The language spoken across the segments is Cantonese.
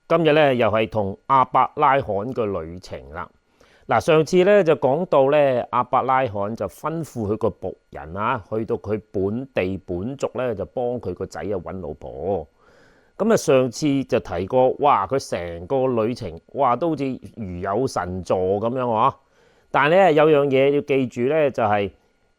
今日咧又係同亞伯拉罕嘅旅程啦。嗱，上次咧就講到咧，亞伯拉罕就吩咐佢個僕人啊，去到佢本地本族咧，就幫佢個仔啊揾老婆。咁啊，上次就提過，哇！佢成個旅程，哇，都好似如有神助咁樣喎。但係咧有樣嘢要記住咧，就係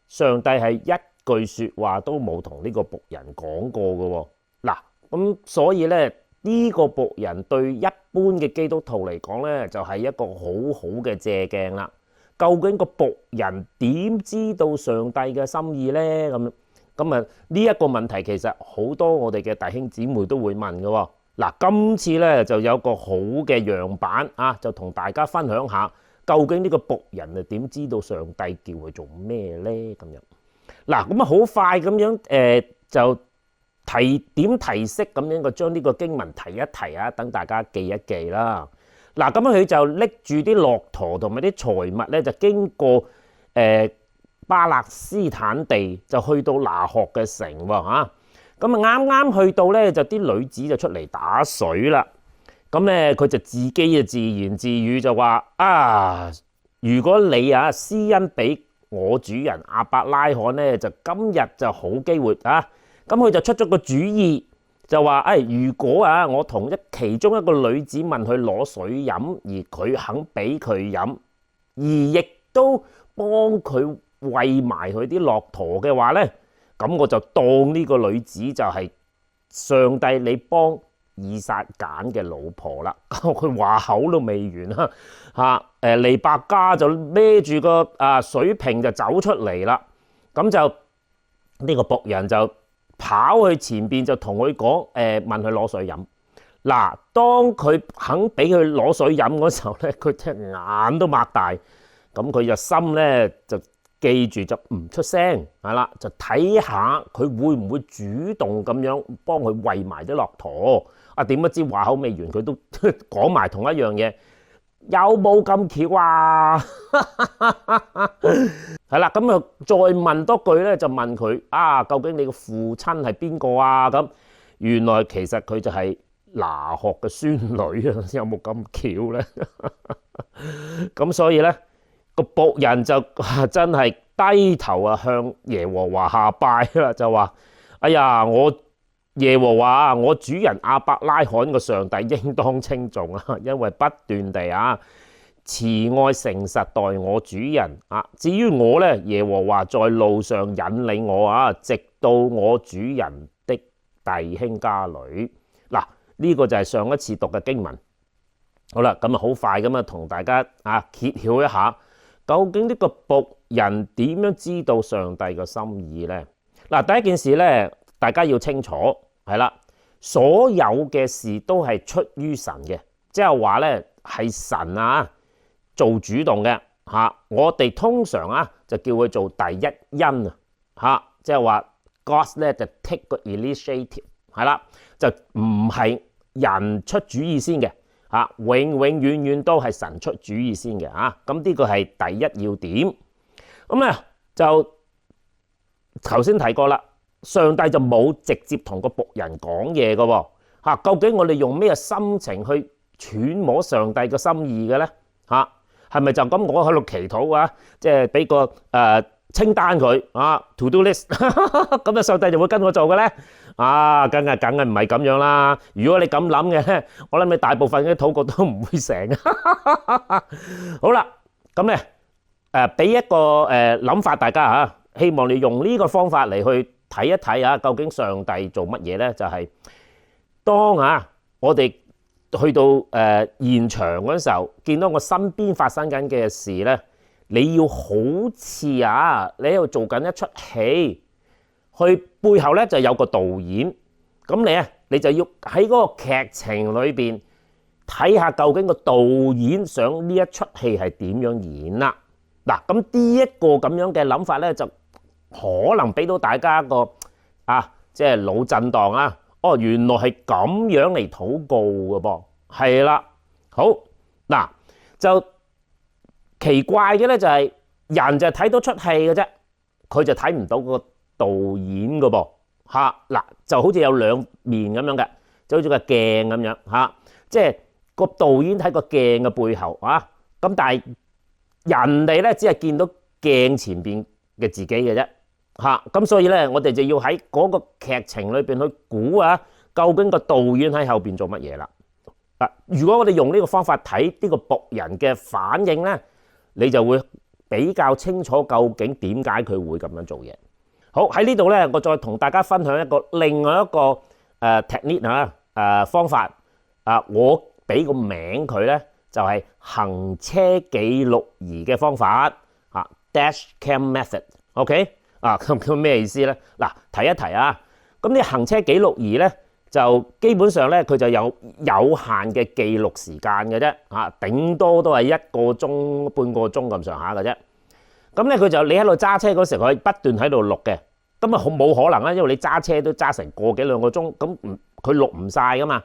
上帝係一句説話都冇同呢個僕人講過嘅喎。嗱，咁所以咧呢個僕人對一般嘅基督徒嚟講咧，就係一個好好嘅借鏡啦。究竟個僕人點知道上帝嘅心意咧？咁啊，呢一個問題其實好多我哋嘅弟兄姊妹都會問嘅喎。嗱，今次咧就有個好嘅樣板啊，就同大家分享下，究竟呢個僕人啊點知道上帝叫佢做咩咧？咁樣嗱，咁啊好快咁樣就點提色咁樣就將呢個經文提一提啊，等大家記一記啦。嗱，咁樣佢就拎住啲駱駝同埋啲財物咧，就經過巴勒斯坦地，就去到拿鶴嘅城喎嚇。咁啊啱啱去到咧，就啲女子就出嚟打水啦。咁咧佢就自己啊自言自語就話啊，如果你啊施恩俾我主人亞伯拉罕咧，就今日就好機會啊！咁佢就出咗個主意，就話如果啊我同其中一個女子問佢攞水飲，而佢肯俾佢飲，而亦都幫佢餵埋佢啲駱駝嘅話咧，咁我就當呢個女子就係上帝你幫以撒揀嘅老婆啦。佢話口都未完啦嚇，利百加就孭住個水瓶就走出嚟啦。咁就呢個僕人就跑去前邊就同佢講問佢攞水飲。嗱，當佢肯俾佢攞水飲嗰時候咧，佢隻眼都擘大，咁佢就心咧就記住就唔出聲係啦，就睇下佢會唔會主動咁樣幫佢餵埋啲駱駝。點不知話口未完，佢都講埋同一樣嘢，有冇咁巧啊？係啦，咁啊再問多句咧，就問佢究竟你個父親係邊個啊？咁原來其實佢就係拿鶴嘅孫女啊，有冇咁巧咧？咁所以咧個僕人就真係低頭啊向耶和華下拜啦，就話：哎呀，耶和華，我主人亞伯拉罕個上帝應當稱頌啊，因為不斷地慈愛誠實待我主人啊。至於我咧，耶和華在路上引領我直到我主人的弟兄家裏。嗱，呢個就係上一次讀嘅經文。好啦，咁好快咁同大家揭曉一下，究竟呢個僕人點樣知道上帝嘅心意呢？嗱，第一件事咧，大家要清楚係啦，所有嘅事都係出於神嘅，即係話咧係神做主動嘅嚇。我哋通常就叫佢做第一因嚇，即係話 God 咧就 take 個 initiative 係啦，就唔係人出主意先嘅嚇，永遠都係神出主意先嘅嚇。咁呢個係第一要點。咁咧就頭先提過啦，上帝就冇直接同個僕人講嘢嘅喎嚇。究竟我哋用咩心情去揣摩上帝嘅心意嘅咧嚇？係咪就咁我喺度祈禱即係俾個清單佢to do list 咁上帝就會跟我做嘅咧？梗係唔係咁樣啦。如果你咁諗嘅，我諗你大部分嘅禱告都唔會成。好啦，咁咧俾一個諗法大家希望你用呢個方法嚟去睇一睇究竟上帝做乜嘢咧？就係當我哋去到現場嗰陣時候，見到我身邊發生緊嘅事咧，你要好似你喺度做緊一出戲，去背後咧就有個導演，咁你就要喺嗰個劇情裏邊睇下究竟個導演想呢一出戲係點樣演啦。嗱，咁呢一個咁樣嘅諗法咧，就可能俾到大家一個即係腦震盪原來係咁樣嚟禱告嘅噃，係啦。好嗱，就奇怪嘅咧就係人就睇到出戲嘅啫，佢就睇唔到個導演嘅噃嗱，就好似有兩面咁樣嘅，就好似個鏡咁樣即係個導演喺個鏡嘅背後啊，咁但係人哋咧只係見到鏡前邊嘅自己嘅啫嚇，咁所以咧我哋就要喺嗰個劇情裏邊去估啊，究竟個導演喺後邊做乜嘢啦？嗱，如果我哋用呢個方法睇呢個僕人嘅反應咧，你就會比較清楚究竟點解佢會咁樣做嘢。好，喺呢度咧，我再同大家分享另外一個technique 方法啊，我俾個名佢咧就係行車記錄儀嘅方法啊 ，Dashcam method。OK 啊，咁咩意思咧？嗱，提一提啊，咁啲行車記錄儀咧就基本上咧佢就有限嘅記錄時間嘅啫嚇，頂多都係1個鐘半個鐘咁上下嘅啫。咁咧佢就你喺度揸車嗰時，佢不斷喺度錄嘅。咁啊冇可能啦，因為你揸車都揸成個幾兩個鐘，咁佢錄唔晒噶嘛。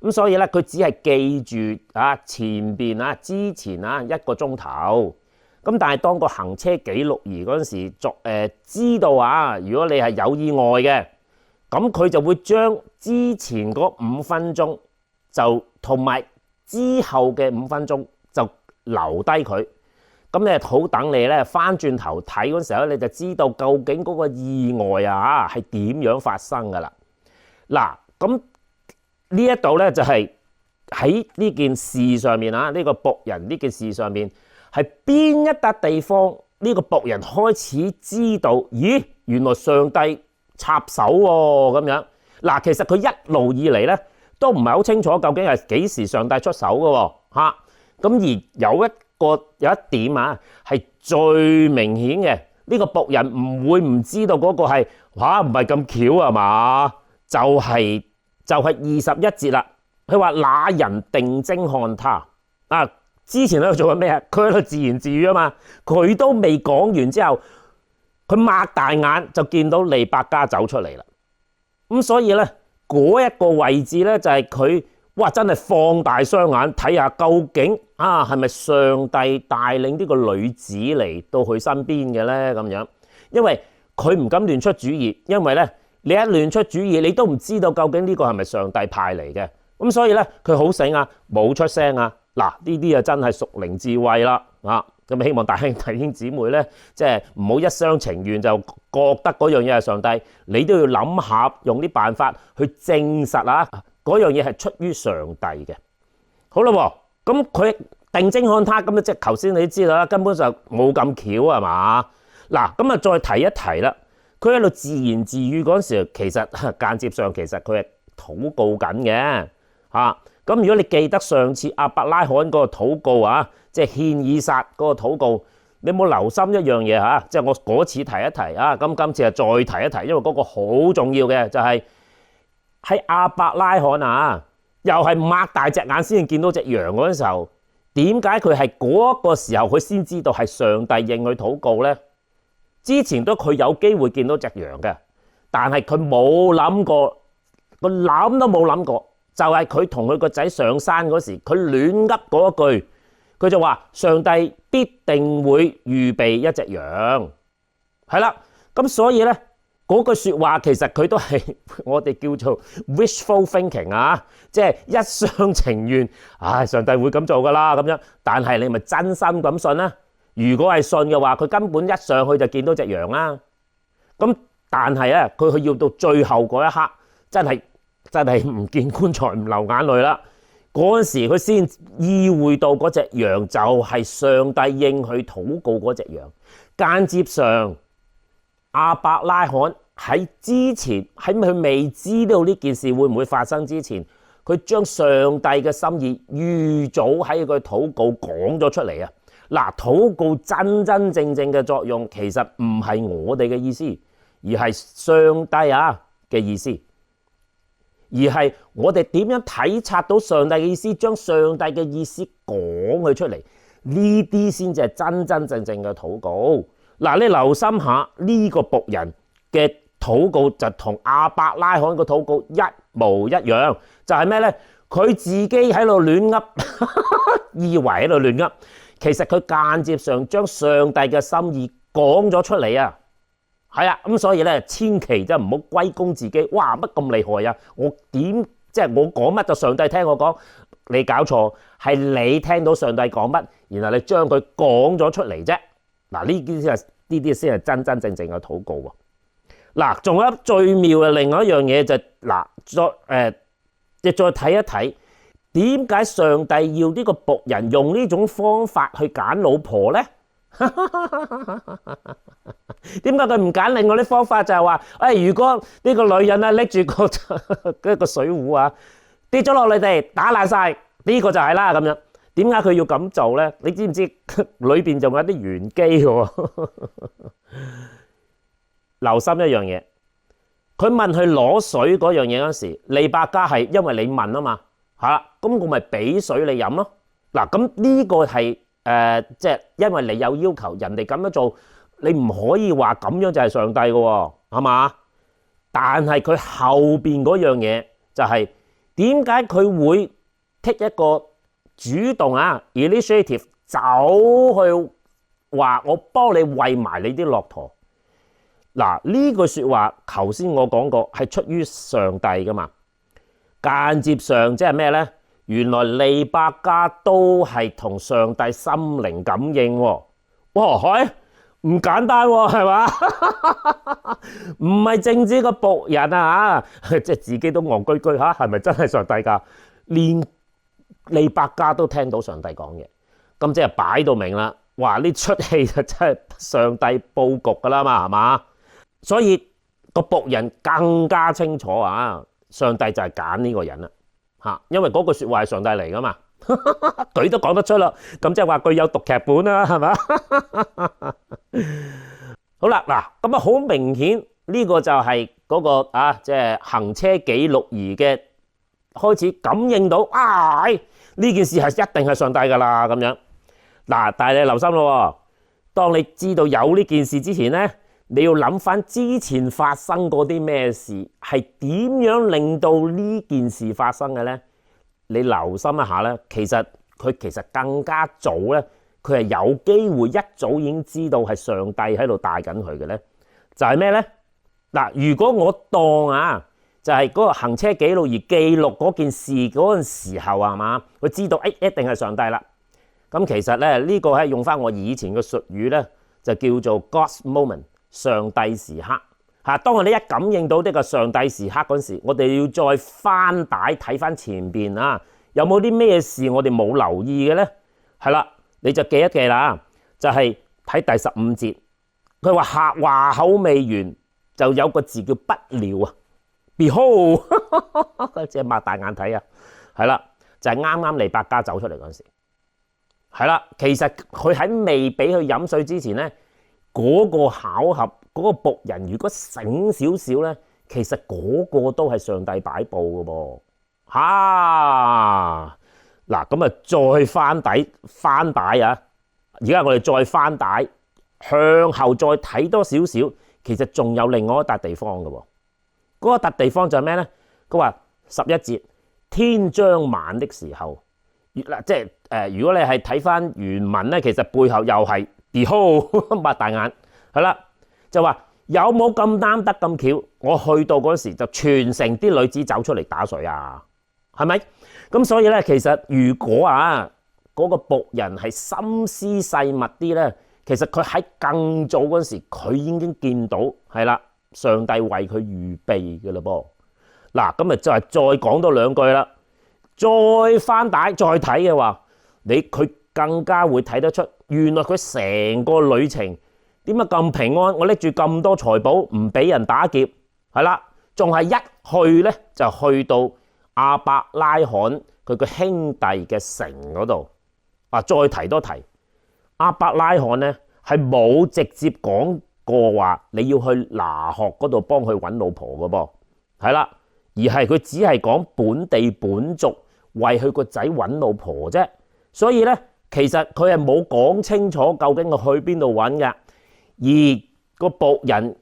咁所以咧佢只係記住啊前邊啊之前啊1個鐘頭。咁但係當個行車記錄儀嗰陣時知道啊，如果你係有意外嘅，咁佢就會將之前嗰5分鐘就同埋之後嘅5分鐘就留低佢。咁你好等你咧翻轉頭睇嗰時候咧，你就知道究竟嗰個意外啊係點樣發生噶啦。嗱，咁呢一度咧就係喺呢件事上面啊，呢個僕人呢件事上面係邊一笪地方呢個僕人開始知道，咦，原來上帝插手喎咁樣。嗱，其實佢一路以嚟咧都唔係好清楚究竟係幾時上帝出手嘅喎嚇。咁而有一點啊，係最明顯嘅，呢個僕人唔會唔知道嗰個係唔係咁巧啊嘛？就係21節啦。佢話那人定睛看他啊，之前喺度做緊咩啊？佢喺度自言自語啊嘛。佢都未講完之後，佢擘大眼就見到利百加走出嚟啦。咁所以咧嗰一個位置咧就係佢。哇！真係放大雙眼睇下究竟啊係咪上帝帶領呢個女子嚟到佢身邊嘅咧咁樣？因為佢唔敢亂出主意，因為咧你一亂出主意，你都唔知道究竟呢個係咪上帝派嚟嘅。咁所以咧佢好醒啊，冇出聲啊。嗱，呢啲啊真係屬靈智慧啦啊！咁希望大兄弟兄姊妹咧，即係唔好一廂情願就覺得嗰樣嘢係上帝，你都要諗下用啲辦法去證實啊。嗰樣嘢係出於上帝嘅。好啦，咁佢定睛看他，咁即係頭先你知道啦，根本就冇咁巧係嘛？嗱，咁啊再提一提啦，佢喺度自言自語嗰陣時，其實間接上其實佢係禱告緊嘅嚇。咁如果你記得上次亞伯拉罕嗰個禱告啊，即係獻以撒嗰個禱告，你有冇留心一樣嘢嚇？即係我嗰次提一提啊，咁今次啊再提一提，因為嗰個好重要嘅就係。喺亞伯拉罕啊，又係擘大隻眼先見到隻羊嗰陣時候，點解佢係嗰個時候佢先知道係上帝應佢禱告呢？之前都佢有機會見到隻羊嘅，但係佢冇諗過，佢諗都冇諗過，就係佢同佢個仔上山嗰時，佢亂噏嗰一句，佢就話上帝必定會預備一隻羊，係啦，咁所以呢。嗰句説話其實佢都係我哋叫做 wishful thinking 啊，即係一廂情願，上帝會咁做噶啦咁樣。但係你咪真心咁信啦。如果係信嘅話，佢根本一上去就見到隻羊啦。咁但係咧，佢要到最後嗰一刻，真係唔見棺材唔流眼淚啦。嗰陣時佢先意會到嗰隻羊就係上帝應佢禱告嗰隻羊。間接上。亞伯拉罕喺之前喺佢未知道呢件事會唔會發生之前，佢將上帝嘅心意預早喺佢禱告講咗出嚟啊！嗱，禱告真正嘅作用其實唔係我哋嘅意思，而係上帝嘅意思，而係我哋點樣體察到上帝嘅意思，將上帝嘅意思講佢出嚟，呢啲先至係真正嘅禱告。嗱，你留心下呢個僕人嘅禱告就同亞伯拉罕嘅禱告一模一樣，就係咩呢？佢自己喺度亂噏，以為喺度亂噏，其實佢間接上將上帝嘅心意講咗出嚟啊！係啊，咁所以咧，千祈就唔好歸功自己，哇乜咁厲害啊！我點即係我講乜就上帝聽我講，你搞錯，係你聽到上帝講乜，然後你將佢講咗出嚟啫。嗱，呢啲先係真真正正嘅禱告喎。嗱，仲有最妙嘅另外一樣嘢就你再睇一睇，點解上帝要呢個僕人用呢種方法去揀老婆咧？點解佢唔揀另外啲方法？就係話，如果呢個女人啊拎住一個水壺啊跌咗落你哋打爛晒，呢個就係啦咁樣。點解佢要咁做咧？你知唔知裏邊仲有啲玄機嘅？留心一樣嘢，佢問佢攞水嗰樣嘢嗰時，利百加係因為你問啊嘛，咁我咪俾水你飲咯。嗱，咁呢個係即係因為你有要求，人哋咁樣做，你唔可以話咁樣就係上帝嘅喎，係嘛？但係佢後邊嗰樣嘢就係點解佢會 take 一個主動initiative 走去話我幫你餵埋你啲駱駝。嗱，呢句説話頭先我講過係出於上帝噶嘛，間接上即係咩咧？原來利百加都係同上帝心靈感應喎。哇，唔簡單喎，係嘛？唔係淨止個僕人即係自己都戇居居係咪真係上帝㗎？連利百加都聽到上帝講嘢，咁即係擺到明啦。哇！呢出戲就真係上帝佈局㗎啦嘛，係嘛？所以個僕人更加清楚上帝就係揀呢個人啦，因為嗰句説話係上帝嚟㗎嘛，佢都講得出啦。咁即係話佢有讀劇本啦，係嘛？好啦，嗱，咁好明顯呢個就係嗰個即係行車記錄儀嘅開始感應到呢件事係一定係上帝㗎啦咁樣。嗱，但係你留心咯，當你知道有呢件事之前咧，你要諗翻之前發生過啲咩事，係點樣令到呢件事發生嘅咧？你留心一下咧，其實更加早咧，佢係有機會一早已經知道係上帝喺度帶緊佢嘅咧。就係咩咧？嗱，如果我當就係嗰個行車記錄儀記錄嗰件事嗰陣時候係嘛，佢知道一定係上帝啦。咁其實咧呢個係用翻我以前嘅術語咧，就叫做 God's moment。上帝時刻當我哋一感應到呢個上帝時刻嗰時，我哋要再翻帶睇翻前邊有冇啲咩事我哋冇留意嘅咧？係啦，你就記一記啦，就係睇第15節，佢話話口未完就有個字叫不料，behold， 即係擘大眼睇係啦，就係啱啱利百加走出嚟嗰時，係啦，其實佢喺未俾佢飲水之前咧。嗰個巧合，嗰個僕人如果醒少少咧，其實嗰個都係上帝擺佈嘅噃。嗱，咁再翻帶而家我哋再翻帶向後再睇多少少，其實仲有另外一笪地方嘅喎。嗰個笪地方就係咩咧？佢話11節，天將晚的時候，嗱，即係如果你係睇翻原文咧，其實背後又係。擘大眼係啦，就話有冇咁啱得咁巧？我去到嗰時就全城啲女子走出嚟打水係咪？咁所以咧，其實如果嗰個僕人係心思細密啲咧，其實佢喺更早嗰時佢已經見到係啦，上帝為佢預備嘅嘞噃。嗱，咁就係再講多兩句啦，再翻帶再睇嘅話，佢更加會睇得出。原來佢成個旅程點解咁平安？我拎住咁多財寶唔俾人打劫，係啦，仲係一去咧就去到亞伯拉罕佢個兄弟嘅城嗰度。再提多提，亞伯拉罕咧係冇直接講過話你要去拿鶴嗰度幫佢揾老婆嘅噃，係啦，而係佢只係講本地本族為佢個仔揾老婆啫，所以咧。其實佢係冇講清楚究竟佢去邊度揾嘅，而個僕人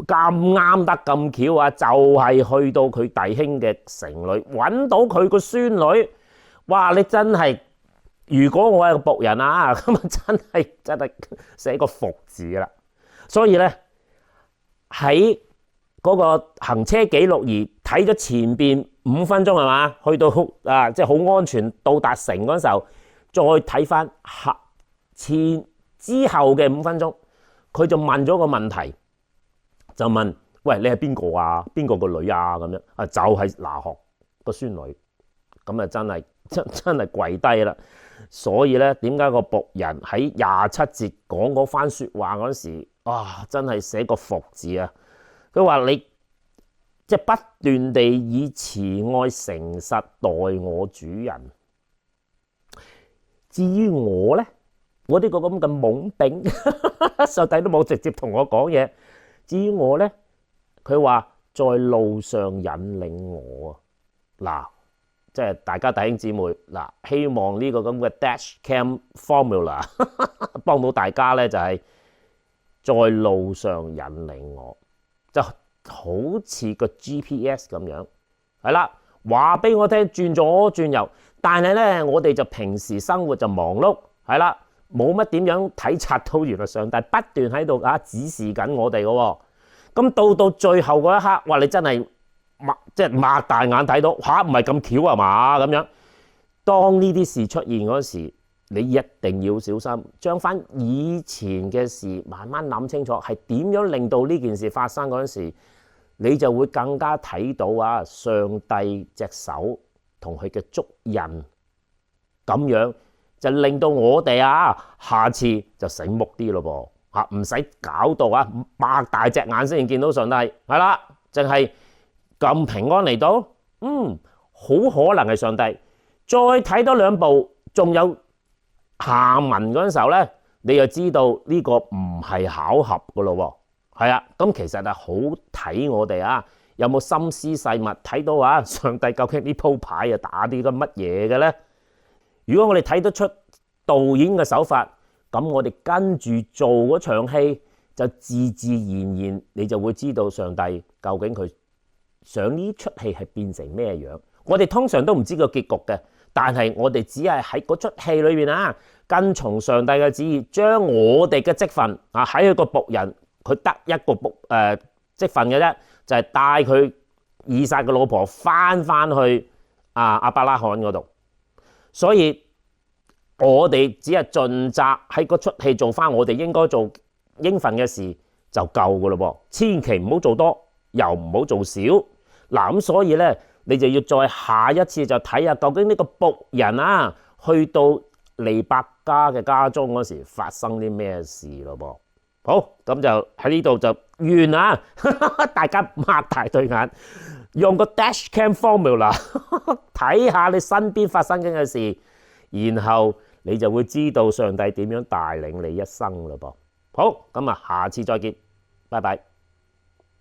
咁啱得咁巧就係去到佢弟兄嘅城裏揾到佢個孫女。哇！你真係，如果我係個僕人咁真係寫個服字噶啦。所以咧喺嗰個行車記錄儀睇咗前邊5分鐘係嘛？去到即係好安全到達城嗰陣時候，再睇翻前之後嘅5分鐘，佢就問咗個問題，就問：喂，你係邊個啊？邊個個女啊？咁樣啊，就係拿鶴個孫女。咁啊，真係跪低啦。所以咧，點解個僕人喺27節講嗰番説話嗰時，哇，真係寫個服字啊！佢話你即係不斷地以慈愛誠實待我主人。至於我咧，我呢個咁嘅懵丙，上帝都冇直接同我講嘢。至於我咧，佢話在路上引領我啊。嗱，即係大家弟兄姊妹嗱，希望呢個咁嘅 Dashcam Formula 幫到大家咧，就係在路上引領我，就好似個 GPS 咁樣，係啦，話俾我聽轉左轉右，但係咧我哋就平時生活就忙碌，係啦，冇乜點樣體察到原來上帝不斷喺度指示緊我哋嘅喎。咁到最後嗰一刻，哇！你真係即係擘大眼睇到唔係咁巧啊嘛咁樣。當呢啲事出現嗰時，你一定要小心，將翻以前嘅事慢慢諗清楚，係點樣令到呢件事發生嗰陣時，你就會更加睇到上帝隻手同佢嘅足印，咁樣就令到我哋下次就醒目啲咯噃，唔使搞到擘大隻眼先見到上帝，係啦，淨係咁平安嚟到，好可能係上帝。再睇多2步，仲有下文嗰陣時候咧，你就知道呢個唔係巧合噶咯喎，係啊，咁其實係好睇我哋有冇心思細密睇到上帝究竟呢鋪牌打啲咁乜嘢嘅咧？如果我哋睇得出導演嘅手法，咁我哋跟住做嗰場戲，就自自然然你就會知道上帝究竟佢想呢出戲係變成咩樣。我哋通常都唔知個結局嘅，但係我哋只係喺嗰出戲裏邊跟從上帝嘅旨意，將我哋嘅職份喺佢個僕人，佢得一個職份嘅啫，就係帶佢以撒嘅老婆翻去亞伯拉罕嗰度。所以我哋只係盡責喺嗰出戲做翻我哋應該做應份嘅事就夠噶咯噃，千祈唔好做多，又唔好做少。嗱，咁所以咧，你就要再下一次就睇下究竟呢個僕人去到利百加嘅家中嗰時發生啲咩事咯噃。好，咁就喺呢度就完啦。大家擘大對眼，用個 Dashcam Formula 睇下你身邊發生緊嘅事，然後你就會知道上帝點樣帶領你一生咯噃。好，咁下次再見，拜拜。